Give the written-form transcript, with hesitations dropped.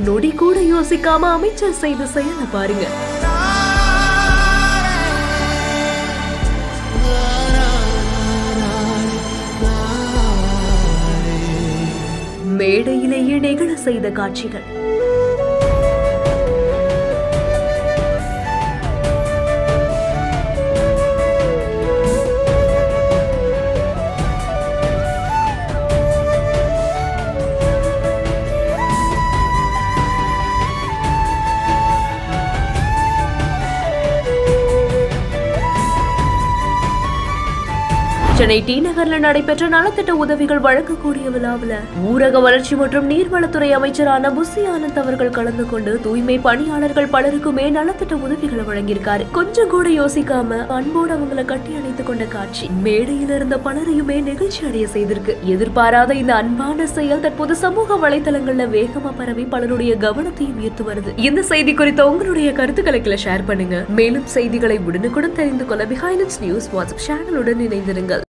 நொடி கூட யோசிக்காம அமைச்சர் செய்த செயலை பாருங்க. மேடையிலேயே நெகிழ செய்த காட்சிகள். சென்னை டி நகர்ல நடைபெற்ற நலத்திட்ட உதவிகள் வழங்கக்கூடிய விழாவில் ஊரக வளர்ச்சி மற்றும் நீர்வளத்துறை அமைச்சரான புசி ஆனந்த் அவர்கள் கலந்து கொண்டு தூய்மை பணியாளர்கள் பலருக்குமே நலத்திட்ட உதவிகளை வழங்கியிருக்காரு. கொஞ்சம் கூட யோசிக்காம அன்போடு அவங்களை கட்டி அணைத்துக் கொண்ட காட்சி மேடையில் இருந்த பலரையுமே நிகழ்ச்சி அடைய செய்திருக்கு. எதிர்பாராத இந்த அன்பான செயல் தற்போது சமூக வலைதளங்கள்ல வேகமா பரவி பலருடைய கவனத்தையும் ஈர்த்து வருது. இந்த செய்தி குறித்த உங்களுடைய கருத்துக்களை ஷேர் பண்ணுங்க. மேலும் செய்திகளை உடனுக்குடன் தெரிந்து கொள்ள பிஹைண்ட் நியூஸ் வாட்ஸ்அப் சேனலுடன் இணைந்திருங்கள்.